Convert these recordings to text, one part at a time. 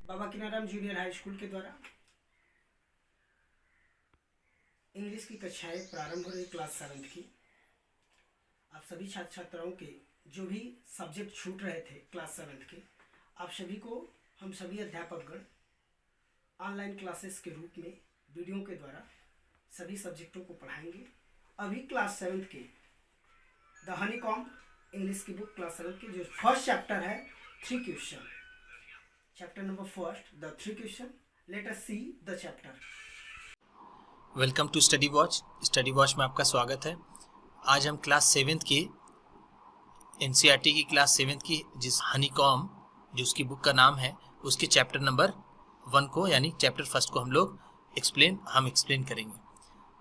बाबा Kinaram junior high school के द्वारा English की कक्षाएं प्रारंभ हो रही क्लास 7 की। आप सभी छात्र छात्राओं के जो भी सब्जेक्ट छूट रहे थे क्लास 7 के, आप सभी को हम सभी अध्यापकगण ऑनलाइन क्लासेस के रूप में वीडियो के द्वारा सभी सब्जेक्टों को पढ़ाएंगे। अभी क्लास 7 के द हनीकॉम्ब इंग्लिश की बुक क्लास 7 की जो फर्स्ट चैप्टर है 3 question, chapter number first the 3 question. Let us see the chapter. Welcome to Study Watch में आपका स्वागत है। आज हम क्लास 7th की एनसीईआरटी की क्लास 7th की जिस हनीकॉम्ब जो उसकी बुक का नाम है उसके चैप्टर नंबर 1 को यानी चैप्टर फर्स्ट को हम लोग एक्सप्लेन करेंगे।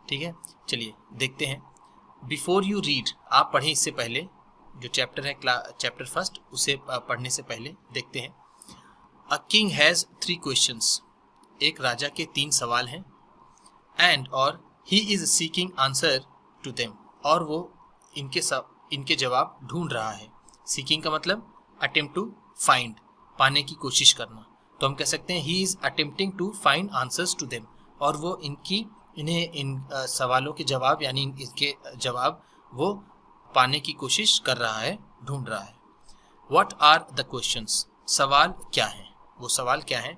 ठीक है, चलिए देखते हैं। बिफोर यू रीड, आप पढ़ें इससे पहले जो चैप्टर है चैप्टर फर्स्ट उसे पढ़ने से पहले देखते हैं। अ किंग हैज़ 3 क्वेश्चंस, एक राजा के 3 सवाल हैं। एंड और he is seeking answer to them, और वो इनके जवाब ढूंढ रहा है। सीकिंग का मतलब अटेम्प्ट टू फाइंड, पाने की कोशिश करना। तो हम कह सकते हैं he is attempting to find answers to them, और वो इन्हें इन सवालों के जवाब यानी इनके जवाब वो पाने की कोशिश कर रहा है, ढूंढ रहा है। व्हाट आर द क्वेश्चंस, सवाल क्या है, वो सवाल क्या है।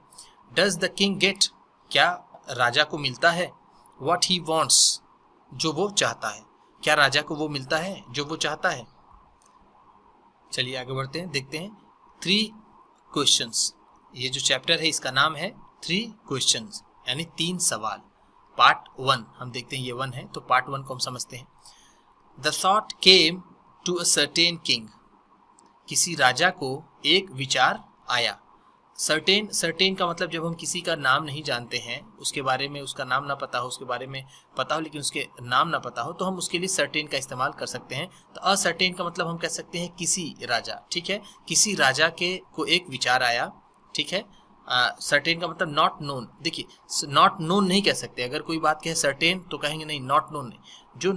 डज द किंग गेट, क्या राजा को मिलता है। व्हाट ही वॉन्ट्स, जो वो चाहता है, क्या राजा को वो मिलता है जो वो चाहता है। चलिए आगे बढ़ते हैं, देखते हैं। 3 क्वेश्चंस, ये जो चैप्टर है इसका नाम है 3 क्वेश्चंस यानी 3 सवाल। पार्ट 1 हम देखते हैं, ये 1 है तो पार्ट 1 को हम समझते हैं। The thought came to a certain king, किसी राजा को एक विचार आया। सर्टेन का मतलब जब हम किसी का नाम नहीं जानते हैं, उसके बारे में उसका नाम ना पता हो, उसके बारे में पता हो लेकिन उसके नाम ना पता हो, तो हम उसके लिए सर्टेन का इस्तेमाल कर सकते हैं। तो असर्टेन का मतलब हम कह सकते हैं किसी राजा। ठीक है, किसी राजा के को एक विचार आया। ठीक है, सर्टेन का मतलब नॉट नोन। देखिए नॉट नोन नहीं कह सकते, अगर कोई बात कहे सर्टेन तो कहेंगे नहीं, नॉट नोन नहीं। जो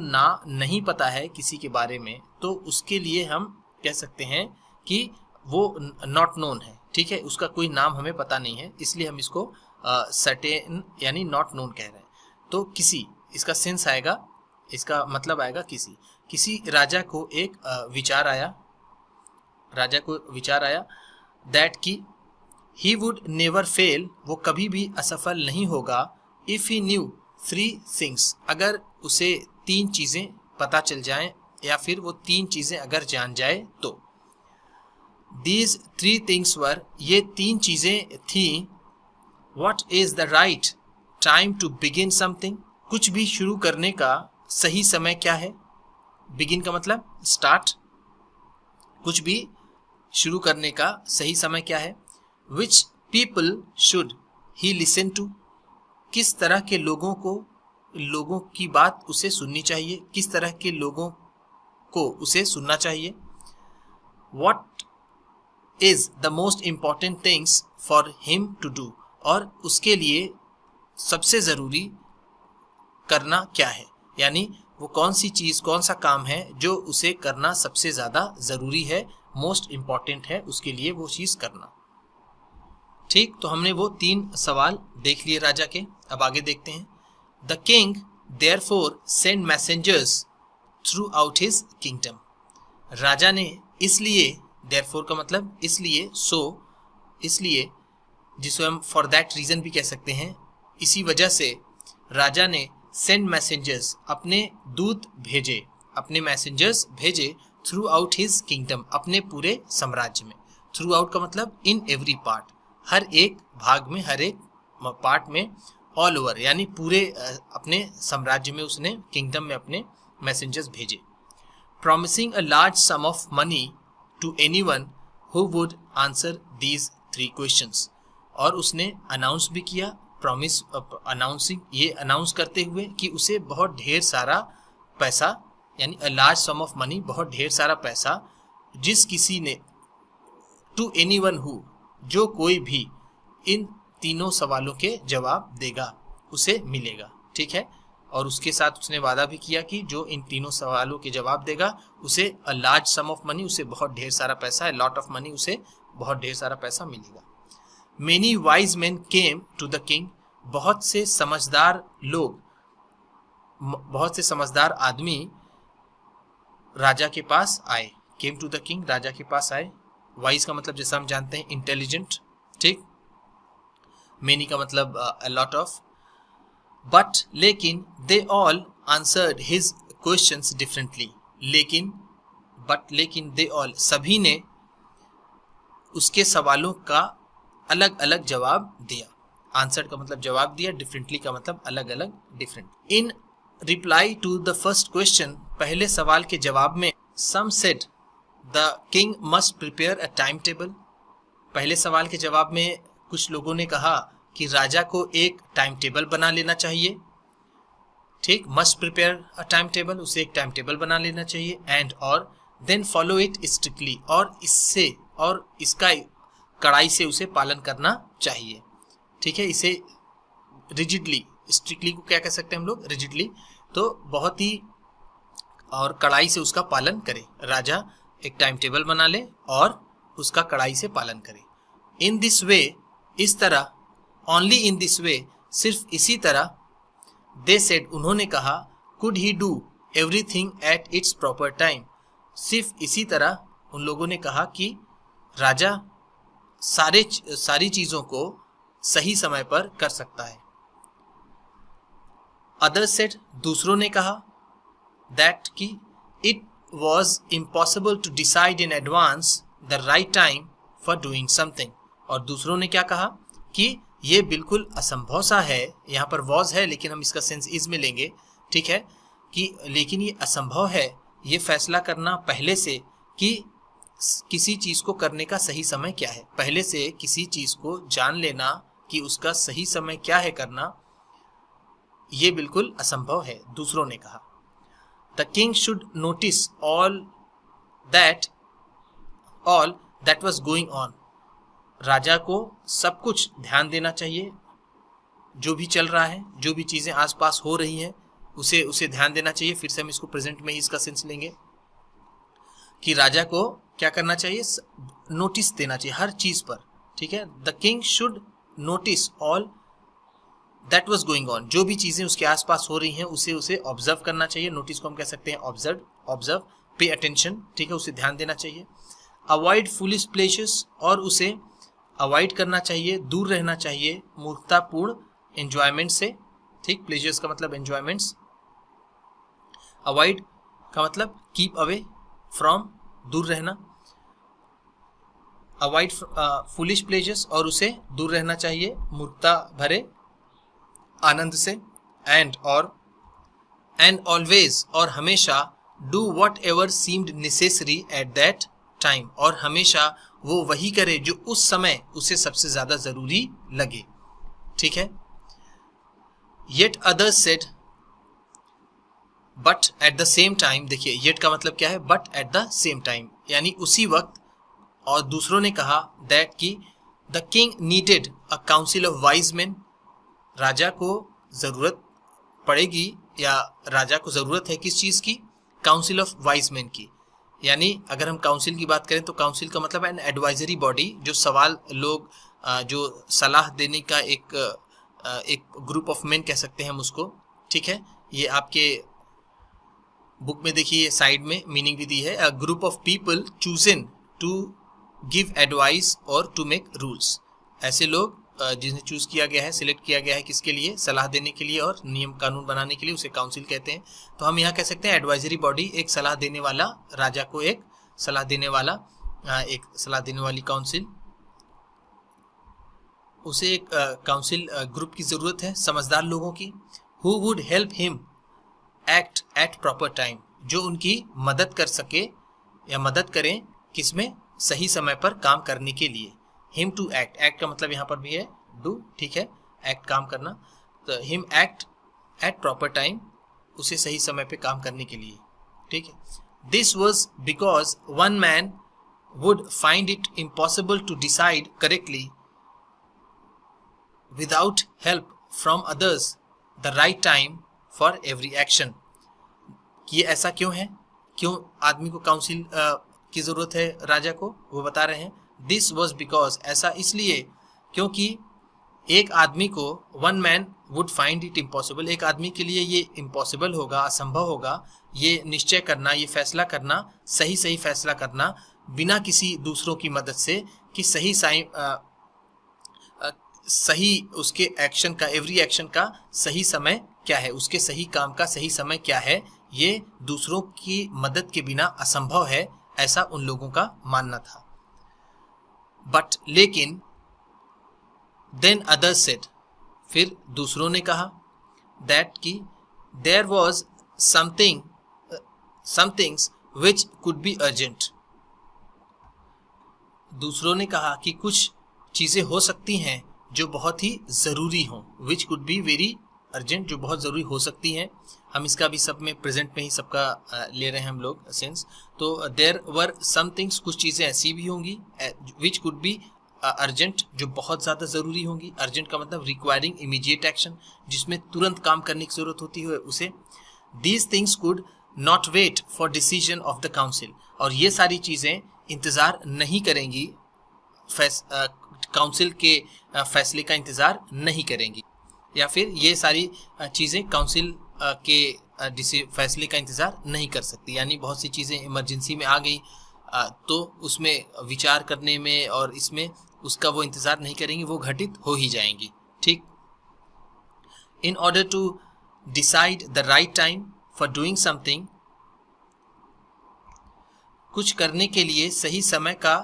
नहीं पता है किसी के बारे में तो उसके लिए हम कह सकते हैं कि वो नॉट नोन है। ठीक है, उसका कोई नाम हमें पता नहीं है, इसलिए हम इसको सर्टेन यानी नॉट नोन कह रहे हैं। तो किसी, इसका सेंस आएगा, इसका मतलब आएगा किसी राजा को एक विचार आया दैट की ही वुड नेवर फेल, वो कभी भी असफल नहीं होगा। इफ ही न्यू 3 थिंग्स, अगर उसे 3 चीजें पता चल जाएं या फिर वो 3 चीजें अगर जान जाए तो। These 3 things were, ये 3 चीजें थी। What is the right time to begin something, कुछ भी शुरू करने का सही समय क्या है। Begin का मतलब start, कुछ भी शुरू करने का सही समय क्या है। Which people should he listen to, किस तरह के लोगों की बात उसे सुननी चाहिए, किस तरह के लोगों को उसे सुनना चाहिए। What is the most important things for him to do, और उसके लिए सबसे ज़रूरी करना क्या है, यानी वो कौन सी चीज़, कौन सा काम है जो उसे करना सबसे ज़्यादा ज़रूरी है, मोस्ट इम्पॉर्टेंट है उसके लिए वो चीज़ करना। ठीक, तो हमने वो 3 सवाल देख लिए राजा के। अब आगे देखते हैं। The king therefore send messengers throughout his kingdom, राजा ने इसलिए, देयरफॉर का मतलब इसलिए, इसलिए जिसे हम फॉर दैट रीजन भी कह सकते हैं, इसी वजह से राजा ने सेंड मैसेंजर्स, अपने दूत भेजे, अपने मैसेंजर्स भेजे थ्रू आउट हिज किंगडम, अपने पूरे साम्राज्य में। थ्रू आउट का मतलब इन एवरी पार्ट, हर एक भाग में, हर एक पार्ट में, ऑल ओवर यानी पूरे अपने साम्राज्य में उसने, किंगडम में अपने मैसेंजर्स भेजे। Promising a large some of money to anyone who would answer these 3 questions, और उसने अनाउंस भी किया, प्रॉमिस अनाउंसिंग, ये अनाउंस करते हुए कि उसे बहुत ढेर सारा पैसा यानी a large some of money, बहुत ढेर सारा पैसा, जिस किसी ने, टू एनीवन हु, जो कोई भी इन 3 सवालों के जवाब देगा उसे मिलेगा। ठीक है, और उसके साथ उसने वादा भी किया कि जो इन 3 सवालों के जवाब देगा उसे a large some of money, उसे बहुत ढेर सारा पैसा, लॉट ऑफ मनी, उसे बहुत ढेर सारा पैसा मिलेगा। Many wise man came to the king, बहुत से समझदार लोग, बहुत से समझदार आदमी राजा के पास आए। केम टू द किंग, राजा के पास आए। वाइज का मतलब जैसा हम जानते हैं इंटेलिजेंट, ठीक। मेनी का मतलब अ लॉट ऑफ। बट लेकिन they all answered his questions differently, लेकिन बट लेकिन दे ऑल, सभी ने उसके सवालों का अलग अलग जवाब दिया। आंसर का मतलब जवाब दिया, डिफरेंटली का मतलब अलग अलग, different. In reply to the first question, पहले सवाल के जवाब में, some said the king must prepare a time table, पहले सवाल के जवाब में कुछ लोगों ने कहा कि राजा को एक टाइम टेबल बना लेना चाहिए, ठीक। Must prepare a time table, उसे एक टाइम टेबल बना लेना चाहिए। एंड और देन फॉलो इट स्ट्रिक्टली, और इससे और इसका कड़ाई से उसे पालन करना चाहिए, ठीक है। इसे रिजिडली, स्ट्रिक्टली को क्या कह सकते हैं हम लोग, रिजिडली, तो बहुत ही और कड़ाई से उसका पालन करे। राजा एक टाइम टेबल बना ले और उसका कड़ाई से पालन करे। इन दिस वे, इस तरह, ओनली इन दिस वे, सिर्फ इसी तरह, दे सेड, उन्होंने कहा, could he do everything at its proper time, सिर्फ इसी तरह उन लोगों ने कहा कि राजा सारी चीजों को सही समय पर कर सकता है। अदर्स सेड, दूसरों ने कहा, दैट कि it was impossible to decide in advance the right time for doing something, और दूसरों ने क्या कहा कि ये बिल्कुल असंभव सा है, यहाँ पर वॉज है लेकिन हम इसका सेंस इज में लेंगे, ठीक है, कि लेकिन ये असंभव है ये फैसला करना पहले से कि किसी चीज को करने का सही समय क्या है, पहले से किसी चीज को जान लेना कि उसका सही समय क्या है करना, ये बिल्कुल असंभव है, दूसरों ने कहा। The king should notice all that was going on, राजा को सब कुछ ध्यान देना चाहिए, जो भी चल रहा है, जो भी चीजें आसपास हो रही हैं उसे ध्यान देना चाहिए। फिर से हम इसको प्रेजेंट में ही इसका सेंस लेंगे कि राजा को क्या करना चाहिए, नोटिस देना चाहिए हर चीज पर, ठीक है। The king should notice all that was going on, जो भी चीजें उसके आसपास हो रही हैं उसे ऑब्जर्व करना चाहिए। नोटिस को हम कह सकते हैं ऑब्जर्व, पे अटेंशन, ठीक है, उसे ध्यान देना चाहिए। अवॉइड फुलिश प्लेसेस, और उसे अवॉइड करना चाहिए, दूर रहना चाहिए मूर्खतापूर्ण एंजॉयमेंट से, ठीक। प्लेजर्स का मतलब एंजॉयमेंट्स, अवॉइड का मतलब कीप अवे फ्रॉम, दूर रहना। अवॉइड फुलिश प्लेजर्स, और उसे दूर रहना चाहिए मूर्खता भरे आनंद से। एंड ऑलवेज, और हमेशा, do what ever seemed necessary at that time, और हमेशा वो वही करे जो उस समय उसे सबसे ज्यादा जरूरी लगे, ठीक है। Yet others said, but at the same time, देखिए येट का मतलब क्या है, but at the same time, यानी उसी वक्त, और दूसरों ने कहा दैट कि the king needed a council of wise man, राजा को जरूरत पड़ेगी या राजा को जरूरत है किस चीज की, काउंसिल ऑफ वाइज मैन की। यानी अगर हम काउंसिल की बात करें तो काउंसिल का मतलब एन एडवाइजरी बॉडी, जो सवाल लोग जो सलाह देने का एक ग्रुप ऑफ मेन कह सकते हैं हम उसको, ठीक है। ये आपके बुक में देखिए साइड में मीनिंग भी दी है, a group of people chosen to give advice और टू मेक रूल्स, ऐसे लोग जिन्हें चूज किया गया है, सिलेक्ट किया गया है किसके लिए, सलाह देने के लिए और नियम कानून बनाने के लिए, उसे काउंसिल कहते हैं। तो हम यहाँ कह सकते हैं एडवाइजरी बॉडी, एक सलाह देने वाला, राजा को एक सलाह देने वाला, एक सलाह देने वाली काउंसिल, उसे एक काउंसिल ग्रुप की जरूरत है समझदार लोगों की। Who would help him act at proper time, जो उनकी मदद कर सके या मदद करें किसमें, सही समय पर काम करने के लिए। हिम टू एक्ट, एक्ट का मतलब यहाँ पर भी है डू, ठीक है, एक्ट काम करना, तो him act at proper time, उसे सही समय पे काम करने के लिए, ठीक है। This was because one man would find it impossible to decide correctly without help from others the right time for every action. ये ऐसा क्यों है, क्यों आदमी को काउंसिल की जरूरत है राजा को, वो बता रहे हैं। दिस वॉज बिकॉज, ऐसा इसलिए क्योंकि एक आदमी को, one man would find it impossible, एक आदमी के लिए ये इम्पॉसिबल होगा, असंभव होगा ये निश्चय करना, ये फैसला करना, सही फैसला करना बिना किसी दूसरों की मदद से कि सही उसके एक्शन का, एवरी एक्शन का सही समय क्या है, उसके सही काम का सही समय क्या है, ये दूसरों की मदद के बिना असंभव है, ऐसा उन लोगों का मानना था। बट लेकिन देन अदर्स सेड, फिर दूसरों ने कहा, दैट कि there was somethings which could be urgent, दूसरों ने कहा कि कुछ चीजें हो सकती हैं जो बहुत ही जरूरी हों, विच कुड बी वेरी अर्जेंट, जो बहुत जरूरी हो सकती हैं। हम इसका भी सब में प्रेजेंट में ही सबका ले रहे हैं हम लोग सेंस। तो देयर वर सम थिंग्स, कुछ चीजें ऐसी भी होंगी विच कुड बी अर्जेंट, जो बहुत ज्यादा जरूरी होंगी। अर्जेंट का मतलब रिक्वायरिंग इमीडिएट एक्शन, जिसमें तुरंत काम करने की जरूरत होती है उसे। These things could not wait for decision of the council, और ये सारी चीजें इंतजार नहीं करेंगी, काउंसिल के फैसले का इंतजार नहीं करेंगी, या फिर ये सारी चीजें काउंसिल के फैसले का इंतजार नहीं कर सकती। यानी बहुत सी चीजें इमरजेंसी में आ गई तो उसमें विचार करने में और इसमें उसका वो इंतजार नहीं करेंगी, वो घटित हो ही जाएंगी। ठीक। In order to decide the right time for doing something, कुछ करने के लिए सही समय का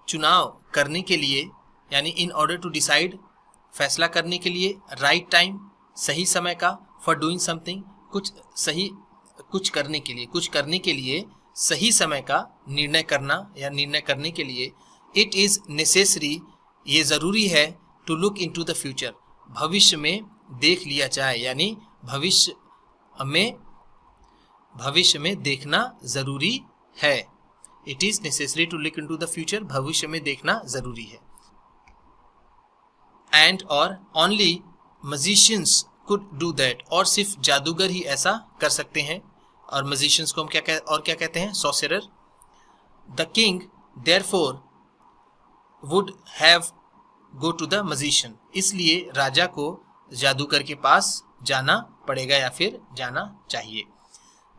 चुनाव करने के लिए, यानी इन ऑर्डर टू डिसाइड, फैसला करने के लिए, राइट टाइम, सही समय का, फॉर डूइंग समथिंग, कुछ करने के लिए सही समय का निर्णय करना या निर्णय करने के लिए, इट इज नेसेसरी, ये जरूरी है, to look into the future, भविष्य में देख लिया जाए, यानी भविष्य में देखना जरूरी है। It is necessary to look into the future, भविष्य में देखना जरूरी है। एंड और only magicians could do that, और सिर्फ जादूगर ही ऐसा कर सकते हैं। और मजिशियंस को हम क्या कहते हैं? Sorcerer. The king therefore would have go to the magician, इसलिए राजा को जादूगर के पास जाना पड़ेगा या फिर जाना चाहिए।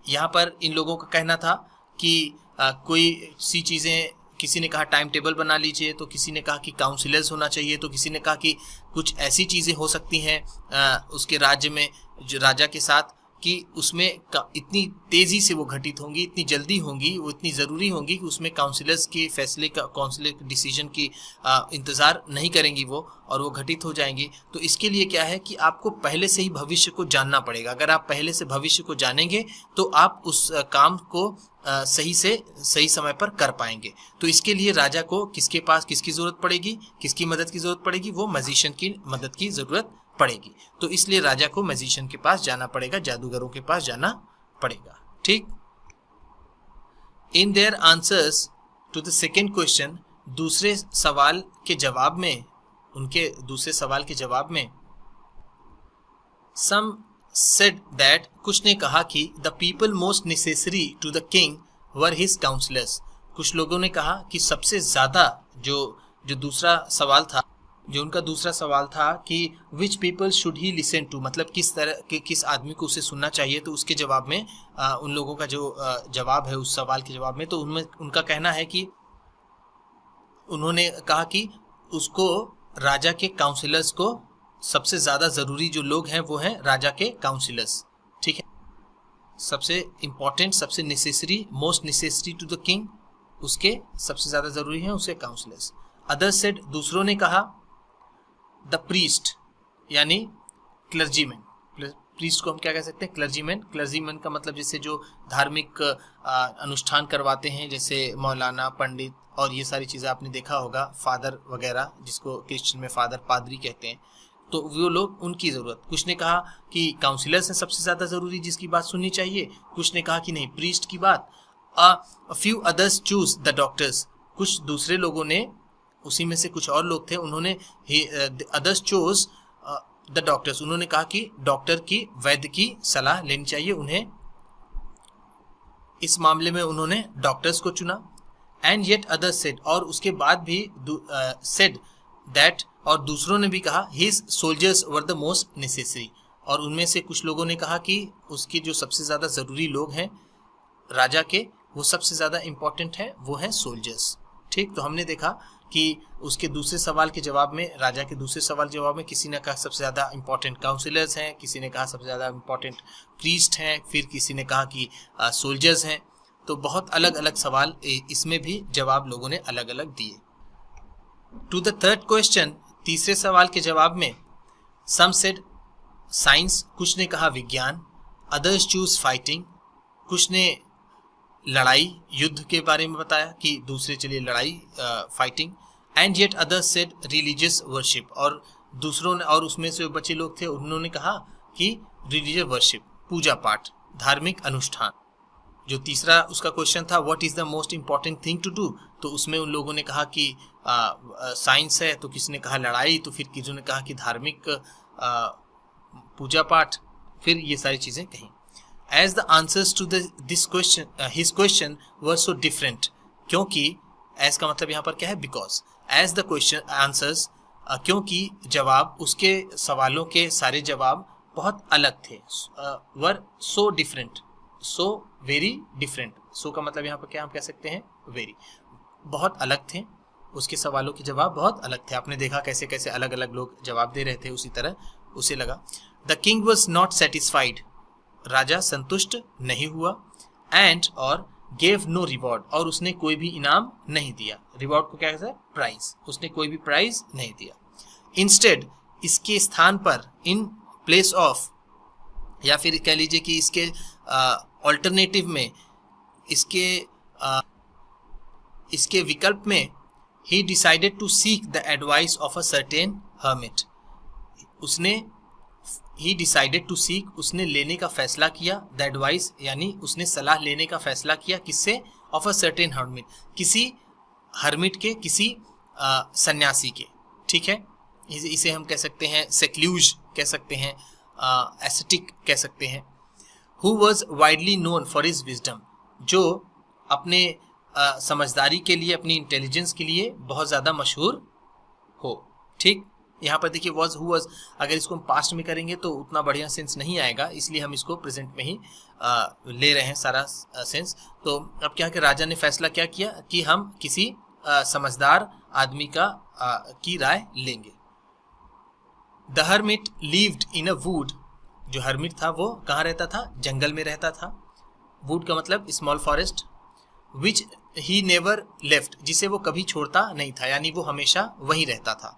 यहाँ पर इन लोगों का कहना था कि कोई सी चीज़ें, किसी ने कहा टाइम टेबल बना लीजिए, तो किसी ने कहा कि काउंसिलर्स होना चाहिए, तो किसी ने कहा कि कुछ ऐसी चीज़ें हो सकती हैं उसके राज्य में, जो राजा के साथ, कि उसमें इतनी तेज़ी से वो घटित होंगी, इतनी जल्दी होंगी, वो इतनी ज़रूरी होंगी कि उसमें काउंसिलर्स के फैसले का, काउंसिलर के डिसीजन की इंतज़ार नहीं करेंगी वो, और वो घटित हो जाएंगी। तो इसके लिए क्या है कि आपको पहले से ही भविष्य को जानना पड़ेगा। अगर आप पहले से भविष्य को जानेंगे तो आप उस काम को सही समय पर कर पाएंगे। तो इसके लिए राजा को किसकी ज़रूरत पड़ेगी, किसकी मदद की ज़रूरत पड़ेगी? वो मैजिशियन की मदद की ज़रूरत पड़ेगी। तो इसलिए राजा को मैजिशियन के पास जाना पड़ेगा, जादूगरों के पास जाना पड़ेगा। ठीक। In their answers to the second question, दूसरे सवाल के जवाब में, उनके दूसरे सवाल के जवाब में, सम सेड दैट, कुछ ने कहा कि the people most necessary to the king were his counsellors, कुछ लोगों ने कहा कि सबसे ज्यादा जो दूसरा सवाल था, जो उनका दूसरा सवाल था कि which people should he listen to, मतलब किस तरह के, किस आदमी को उसे सुनना चाहिए, तो उसके जवाब में उन लोगों का जो जवाब है उस सवाल के जवाब में, तो उनमें उनका कहना है कि उन्होंने कहा कि उसको राजा के काउंसिलर्स को सबसे ज़्यादा ज़रूरी जो लोग हैं वो हैं राजा के काउंसिलर्स। ठीक है, सबसे इम्पॉर्टेंट, सबसे necessary, most necessary to the king, उसके सबसे ज़्यादा ज़रूरी हैं उसके काउंसिलर्स। अदर्स सेड, दूसरों ने कहा द प्रीस्ट, यानी क्लर्जीमैन। प्रीस्ट को हम क्या कह सकते हैं? क्लर्जीमैन। क्लर्जीमैन का मतलब जैसे जो धार्मिक अनुष्ठान करवाते हैं, जैसे मौलाना, पंडित और ये सारी चीज़ें आपने देखा होगा, फादर वगैरह, जिसको क्रिश्चियन में फादर, पादरी कहते हैं, तो वो लोग, उनकी ज़रूरत। कुछ ने कहा कि काउंसिलर्स हैं सबसे ज़्यादा ज़रूरी, जिसकी बात सुननी चाहिए। कुछ ने कहा कि नहीं, प्रीस्ट की बात। A few others choose the doctors, कुछ दूसरे लोगों ने, उसी में से कुछ और लोग थे, उन्होंने अदर्स चोज द डॉक्टर्स, उन्होंने कहा कि डॉक्टर की, वैद्य की सलाह लेनी चाहिए उन्हें, इस मामले में उन्होंने डॉक्टर्स को चुना। एंड येट अदर्स सेड, और उसके बाद भी सेड दैट, और दूसरों ने भी कहा his soldiers were the most necessary, और उनमें से कुछ लोगों ने कहा कि उसके जो सबसे ज़्यादा ज़रूरी लोग हैं राजा के, वो सबसे ज़्यादा इम्पोर्टेंट है, वो हैं सोल्जर्स। ठीक, तो हमने देखा कि उसके दूसरे सवाल के जवाब में, राजा के दूसरे सवाल के जवाब में किसी ने कहा सबसे ज़्यादा इम्पोर्टेंट काउंसिलर्स हैं, किसी ने कहा सबसे ज़्यादा इम्पोर्टेंट प्रीस्ट हैं, फिर किसी ने कहा कि सोल्जर्स हैं। तो बहुत अलग अलग सवाल, इसमें भी जवाब लोगों ने अलग अलग दिए। टू द थर्ड क्वेश्चन, तीसरे सवाल के जवाब में, सम सेड साइंस, कुछ ने कहा विज्ञान, अदर्स चूज फाइटिंग, कुछ ने लड़ाई युद्ध के बारे में बताया कि दूसरे चलिए लड़ाई fighting, and yet others said religious worship, और दूसरों ने, और उसमें से बच्चे लोग थे उन्होंने कहा कि रिलीजियस वर्शिप, पूजा पाठ, धार्मिक अनुष्ठान। जो तीसरा उसका क्वेश्चन था what is the most important thing to do, तो उसमें उन लोगों ने कहा कि साइंस है, तो किसी ने कहा लड़ाई, तो फिर किसी ने कहा कि धार्मिक पूजा पाठ, फिर ये सारी चीजें कहीं। As the answers to this question his question were so different, क्योंकि एज का मतलब यहाँ पर क्या है, because as the question answers, क्योंकि जवाब, उसके सवालों के सारे जवाब बहुत अलग थे, were so different, so very different, so का मतलब यहाँ पर क्या हम कह सकते हैं, वेरी, बहुत अलग थे, उसके सवालों के जवाब बहुत अलग थे। आपने देखा कैसे कैसे अलग अलग लोग जवाब दे रहे थे, उसी तरह उसे लगा। The king was not satisfied, राजा संतुष्ट नहीं हुआ, एंड और गेव नो रिवॉर्ड, और उसने कोई भी इनाम नहीं दिया, रिवॉर्ड को क्या कहते हैं, प्राइज, उसने कोई भी प्राइज नहीं दिया। इंस्टेड, इसके स्थान पर, इन प्लेस ऑफ, या फिर कह लीजिए कि इसके ऑल्टरनेटिव में, इसके विकल्प में, he decided to seek the advice of a certain hermit, उसने, ही डिसाइडेड टू सीक, उसने लेने का फैसला किया, द एडवाइस यानी उसने सलाह लेने का फैसला किया, किससे, ऑफ अ सर्टेन हर्मिट, किसी हर्मिट के, किसी सन्यासी के। ठीक है, इसे हम कह सकते हैं सेक्लूज कह सकते हैं, एस्थेटिक कह सकते हैं। Who was widely known for his wisdom, जो अपने समझदारी के लिए, अपनी इंटेलिजेंस के लिए बहुत ज़्यादा मशहूर हो। ठीक, यहाँ पर देखिए वॉज, हु वॉज, अगर इसको हम पास्ट में करेंगे तो उतना बढ़िया सेंस नहीं आएगा, इसलिए हम इसको प्रेजेंट में ही ले रहे हैं सारा सेंस। तो अब क्या कि राजा ने फैसला क्या किया कि हम किसी समझदार आदमी की राय लेंगे। The hermit lived in a would, जो हर्मिट था वो कहाँ रहता था, जंगल में रहता था। वुड का मतलब small forest, which he never left, जिसे वो कभी छोड़ता नहीं था, यानी वो हमेशा वहीं रहता था।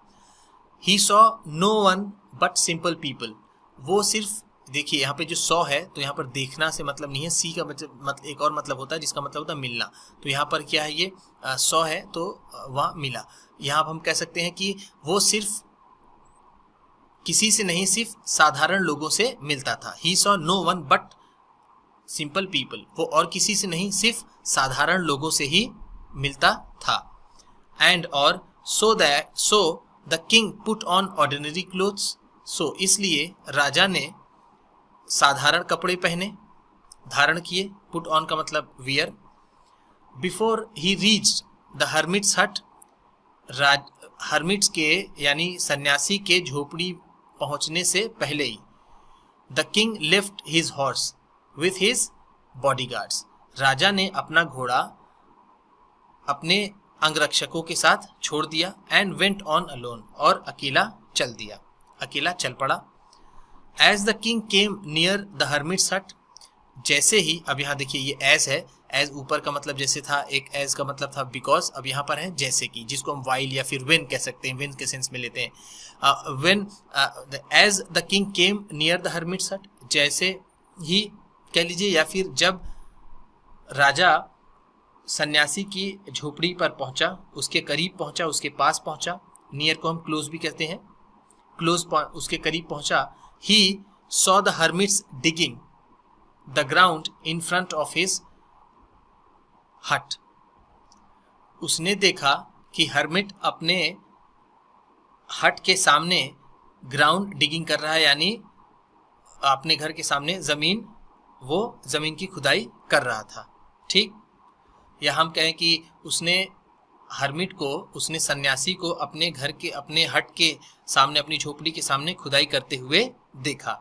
He saw no one but simple people, वो सिर्फ, देखिए यहाँ पे जो सॉ है, तो यहाँ पर देखना से मतलब नहीं है, सी का मतलब एक और मतलब होता है जिसका मतलब होता है मिलना, तो यहाँ पर क्या है, ये सॉ है तो वहाँ मिला। यहाँ हम कह सकते हैं कि वो सिर्फ किसी से नहीं, सिर्फ साधारण लोगों से मिलता था। He saw no one but simple people, वो और किसी से नहीं, सिर्फ साधारण लोगों से ही मिलता था। एंड और so the king put on ordinary clothes, so इसलिए राजा ने साधारण कपड़े पहने, धारण किए, पुट ऑन का मतलब wear. Before he reached the hermit's hut, hermit's के यानी सन्यासी के झोपड़ी पहुंचने से पहले ही, the king left his horse with his bodyguards, राजा ने अपना घोड़ा अपने अंगरक्षकों के साथ छोड़ दिया, एंड वेंट ऑन अलोन, और अकेला चल दिया, अकेला चल पड़ा। As the king came near the hermit's hut, जैसे ही, अब यहाँ देखिए ये एज है, एज ऊपर का मतलब जैसे था, एक एज का मतलब था बिकॉज, अब यहाँ पर है जैसे कि, जिसको हम वाइल या फिर व्हेन कह सकते हैं, व्हेन के सेंस में लेते हैं। When as the king came near the hermit's hut, जैसे ही कह लीजिए, या फिर जब राजा सन्यासी की झोपड़ी पर पहुंचा, उसके करीब पहुंचा, उसके पास पहुंचा, नियर को हम क्लोज भी कहते हैं, क्लोज उसके करीब पहुंचा। He saw the hermits digging the ground in front of his हट, उसने देखा कि हर्मिट अपने हट के सामने ग्राउंड डिगिंग कर रहा है, यानी अपने घर के सामने जमीन, वो जमीन की खुदाई कर रहा था। ठीक, या हम कहें कि उसने हर्मिट को, उसने सन्यासी को अपने घर के, अपने हट के सामने, अपनी झोपड़ी के सामने खुदाई करते हुए देखा।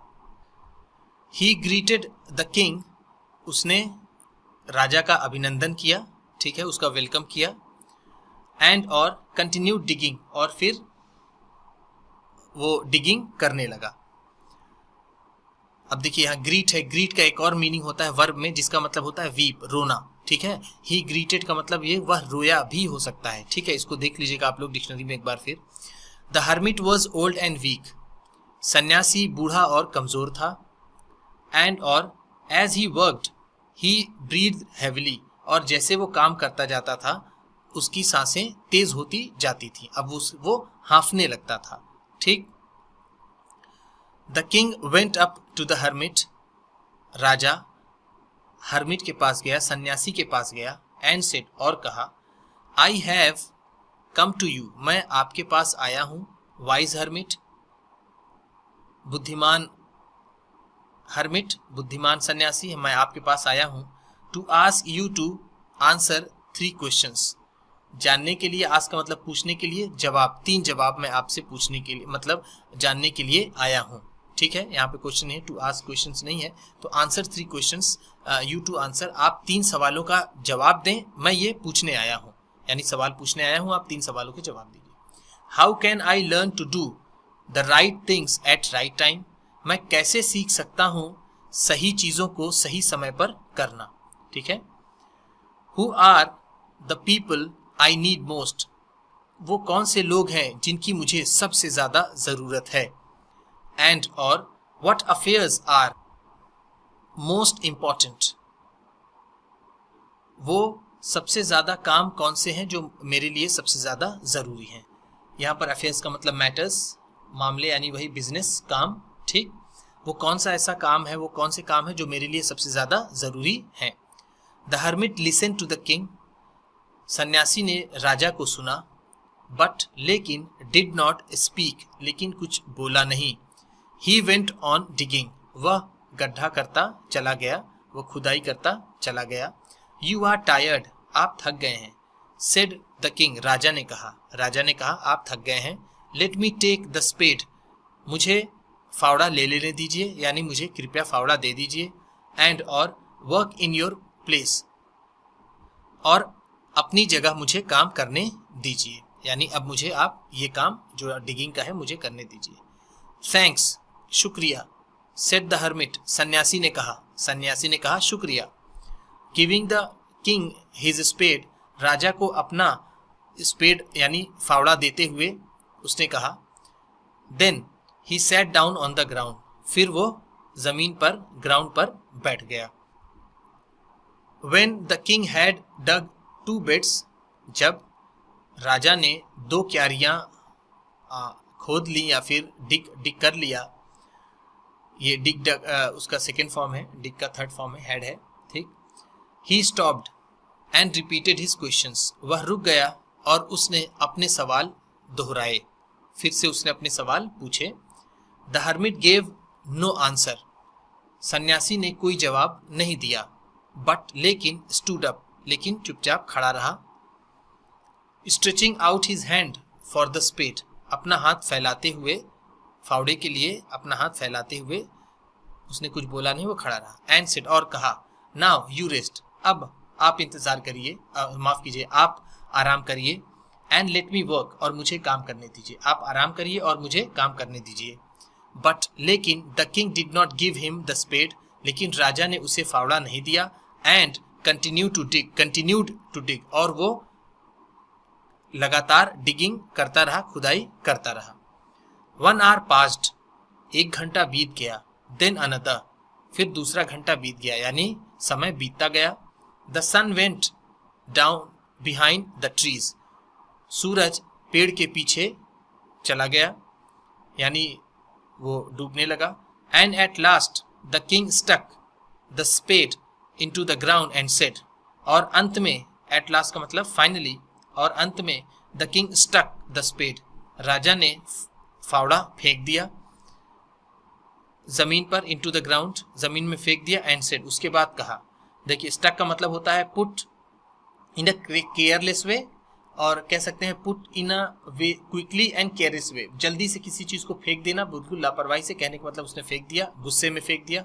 ही ग्रीटेड द किंग, उसने राजा का अभिनंदन किया, ठीक है, उसका वेलकम किया। एंड और कंटिन्यूड डिगिंग, और फिर वो डिगिंग करने लगा। अब देखिए यहाँ ग्रीट है, ग्रीट का एक और मीनिंग होता है वर्ब में, जिसका मतलब होता है वीप, रोना, ठीक है। ही ग्रीटेड का मतलब ये वह रोया भी हो सकता है, ठीक है। इसको देख लीजिएगा आप लोग डिक्शनरी में एक बार फिर। The hermit was old and weak, सन्यासी बूढ़ा और कमजोर था। एंड और as he worked he breathe heavily, और जैसे वो काम करता जाता था उसकी सांसें तेज होती जाती थी, अब वो हांफने लगता था, ठीक। The king went up to the hermit, राजा हर्मिट के पास गया, सन्यासी के पास गया। एंड सेड, और कहा, I have come to you, मैं आपके पास आया हूं। वाइज हर्मिट, बुद्धिमान हर्मिट, बुद्धिमान सन्यासी, मैं आपके पास आया हूं। To ask you to answer 3 questions, जानने के लिए, आस्क का मतलब पूछने के लिए, जवाब, 3 जवाब मैं आपसे पूछने के लिए, मतलब जानने के लिए आया हूं, ठीक है। यहाँ पे क्वेश्चन है, टू आस्क क्वेश्चंस नहीं है, तो answer 3 questions, you to answer, आप 3 सवालों का जवाब दें, मैं ये पूछने आया हूँ, यानी सवाल पूछने आया हूँ, आप 3 सवालों के जवाब दीजिए। How can I learn to do the right things at right time, मैं कैसे सीख सकता हूँ सही चीजों को सही समय पर करना, ठीक है। Who are the people I need most, वो कौन से लोग हैं जिनकी मुझे सबसे ज्यादा जरूरत है। एंड और what affairs are most important, वो सबसे ज्यादा काम कौन से हैं जो मेरे लिए सबसे ज्यादा जरूरी हैं। यहाँ पर अफेयर्स का मतलब मैटर्स, मामले, यानी वही बिजनेस, काम, ठीक। वो कौन सा ऐसा काम है, वो कौन से काम है जो मेरे लिए सबसे ज्यादा जरूरी है। The hermit listen to the king, सन्यासी ने राजा को सुना। बट लेकिन, डिड नॉट स्पीक, लेकिन कुछ बोला नहीं। ही वेंट ऑन डिगिंग, वह गड्ढा करता चला गया, वह खुदाई करता चला गया। यू आर टायर्ड, आप थक गए हैं। सेड द किंग, राजा ने कहा आप थक गए हैं। Let me take the spade, मुझे फावड़ा ले लेने दीजिए, यानी मुझे कृपया फावड़ा दे दीजिए। एंड और वर्क इन योर प्लेस, और अपनी जगह मुझे काम करने दीजिए, यानी अब मुझे आप ये काम जो डिगिंग का है मुझे करने दीजिए। थैंक्स, शुक्रिया। सेड द हर्मिट, सन्यासी ने कहा शुक्रिया। Giving the king his spade, राजा को अपना स्पेड यानी फावड़ा देते हुए उसने कहा। Then he sat down on the ground, फिर वो जमीन पर, ग्राउंड पर बैठ गया। When the king had dug 2 beds, जब राजा ने 2 क्यारियां खोद ली या फिर डिग कर लिया, ये डिग उसका सेकेंड फॉर्म है, डिग का थर्ड फॉर्म है, हेड है, ठीक। He stopped and repeated his questions, वह रुक गया और उसने अपने सवाल दोहराए, फिर से उसने अपने सवाल पूछे। The hermit gave no answer, सन्यासी ने कोई जवाब नहीं दिया। बट लेकिन, स्टूड अप, लेकिन चुपचाप खड़ा रहा। Stretching out his hand for the spade, अपना हाथ फैलाते हुए, फावड़े के लिए अपना हाथ फैलाते हुए, उसने कुछ बोला नहीं, वो खड़ा रहा। एंड सेड, और कहा, नाउ यू रेस्ट, अब आप इंतजार करिए, माफ कीजिए, आप आराम करिए। एंड लेट मी वर्क, और मुझे काम करने दीजिए, आप आराम करिए और मुझे काम करने दीजिए। बट लेकिन, the king did not give him the spade, लेकिन राजा ने उसे फावड़ा नहीं दिया। एंड कंटिन्यूड टू डिग, और वो लगातार डिगिंग करता रहा, खुदाई करता रहा। 1 hour passed, 1 घंटा बीत गया। देन अनदर, फिर दूसरा घंटा बीत गया, यानी समय बीतता गया। The sun went down behind the trees, सूरज पेड़ के पीछे चला गया, यानी वो डूबने लगा। And at last the king stuck the spade into the ground and said, और अंत में, एट लास्ट का मतलब फाइनली, और अंत में, the king stuck the spade, राजा ने फावड़ा फेंक दिया जमीन पर, इनटू द ग्राउंड, जमीन में फेंक दिया। एंड सेड, उसके बाद कहा। देखिए, स्टक का मतलब होता है पुट इन अ केयरलेस वे, और कह सकते हैं put in a way quickly and careless way, जल्दी से किसी चीज को फेंक देना, बिल्कुल लापरवाही से, कहने का मतलब उसने फेंक दिया, गुस्से में फेंक दिया।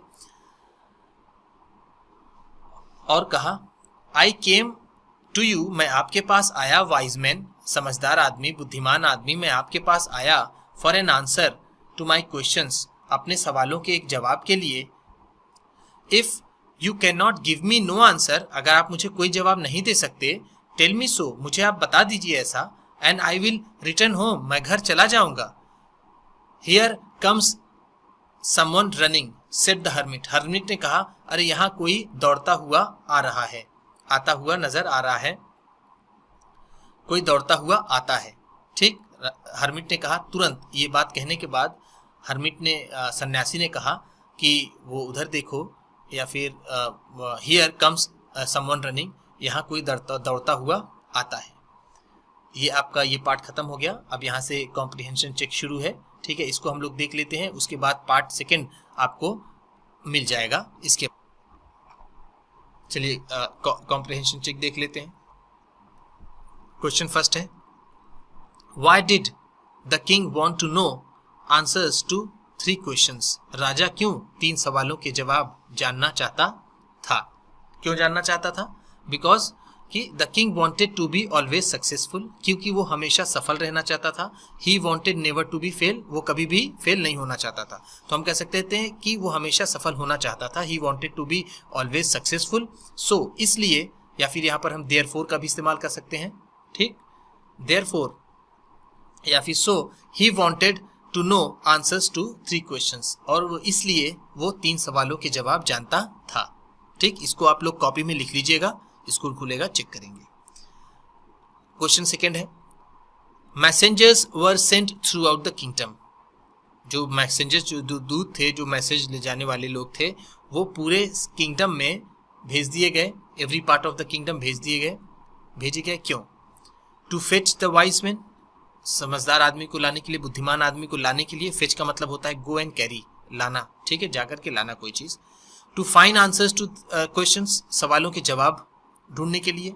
और कहा आई केम टू यू, मैं आपके पास आया, वाइज मैन, समझदार आदमी, बुद्धिमान आदमी, मैं आपके पास आया, for an answer to my questions, अपने सवालों के एक जवाब के लिए। If you can not give me no answer, अगर आप मुझे कोई जवाब नहीं दे सकते, टेल मी सो, मुझे आप बता दीजिए ऐसा, and I will return home, मैं घर चला जाऊंगा। Here comes someone running, said the hermit, hermit ने कहा अरे यहाँ कोई दौड़ता हुआ आ रहा है, आता हुआ नजर आ रहा है, कोई दौड़ता हुआ आता है। ठीक, हर्मिट ने कहा तुरंत। ये बात कहने के बाद हर्मिट ने, सन्यासी ने कहा कि वो उधर देखो, या फिर हियर कम्स समवन रनिंग, यहाँ कोई दौड़ता हुआ आता है। ये आपका ये पार्ट खत्म हो गया। अब यहाँ से कॉम्प्रिहेंशन चेक शुरू है। ठीक है, इसको हम लोग देख लेते हैं, उसके बाद पार्ट सेकंड आपको मिल जाएगा। इसके चलिए कॉम्प्रिहेंशन चेक देख लेते हैं। क्वेश्चन फर्स्ट है, why did the king want to know answers to 3 questions, राजा क्यों 3 सवालों के जवाब जानना चाहता था? क्यों जानना चाहता था? बिकॉज कि the king wanted to be always successful, क्योंकि वो हमेशा सफल रहना चाहता था। He wanted never to be fail, वो कभी भी फेल नहीं होना चाहता था। तो हम कह सकते हैं कि वो हमेशा सफल होना चाहता था। He wanted to be always successful, so इसलिए, या फिर यहाँ पर हम देयरफॉर का भी इस्तेमाल कर सकते हैं। ठीक, देयरफॉर या फिर so he wanted to know answers to 3 questions, और वो इसलिए वो 3 सवालों के जवाब जानता था। ठीक, इसको आप लोग कॉपी में लिख लीजिएगा, स्कूल खुलेगा चेक करेंगे। क्वेश्चन सेकंड है, messengers were sent through out the kingdom, जो मैसेंजर्स, जो दूत थे, जो मैसेज ले जाने वाले लोग थे, वो पूरे किंगडम में भेज दिए गए, every part of the kingdom भेजे गए। क्यों? To fetch the wise man, समझदार आदमी को लाने के लिए, बुद्धिमान आदमी को लाने के लिए। फेच का मतलब होता है गो एंड कैरी, लाना। ठीक है, जाकर के लाना कोई चीज। To find answers to questions, सवालों के जवाब ढूंढने के लिए।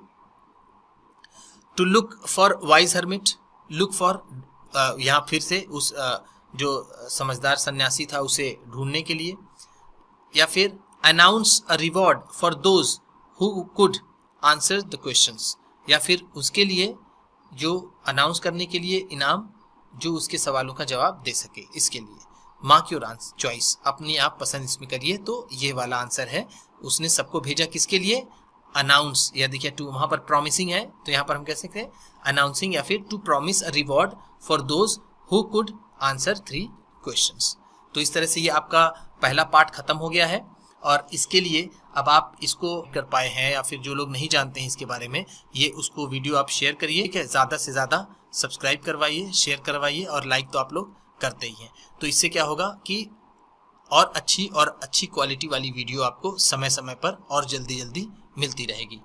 To look for wise hermit, look for, यहाँ फिर से उस जो समझदार सन्यासी था उसे ढूंढने के लिए। या फिर announce a reward for those who could answer the questions, या फिर उसके लिए जो अनाउंस करने के लिए इनाम, जो उसके सवालों का जवाब दे सके। इसके लिए मार्क योर आंसर चॉइस, अपनी आप पसंद इसमें करिए। तो ये वाला आंसर है। उसने सबको भेजा किसके लिए? अनाउंस, या देखिए टू, वहां पर प्रॉमिसिंग है तो यहाँ पर हम कह सकते हैं अनाउंसिंग, या फिर to promise a reward for those who could answer 3 questions. तो इस तरह से ये आपका पहला पार्ट खत्म हो गया है, और इसके लिए अब आप इसको कर पाए हैं, या फिर जो लोग नहीं जानते हैं इसके बारे में, ये उसको वीडियो आप शेयर करिए, कि ज़्यादा से ज़्यादा सब्सक्राइब करवाइए, शेयर करवाइए, और लाइक तो आप लोग करते ही हैं। तो इससे क्या होगा कि और अच्छी क्वालिटी वाली वीडियो आपको समय समय पर और जल्दी मिलती रहेगी।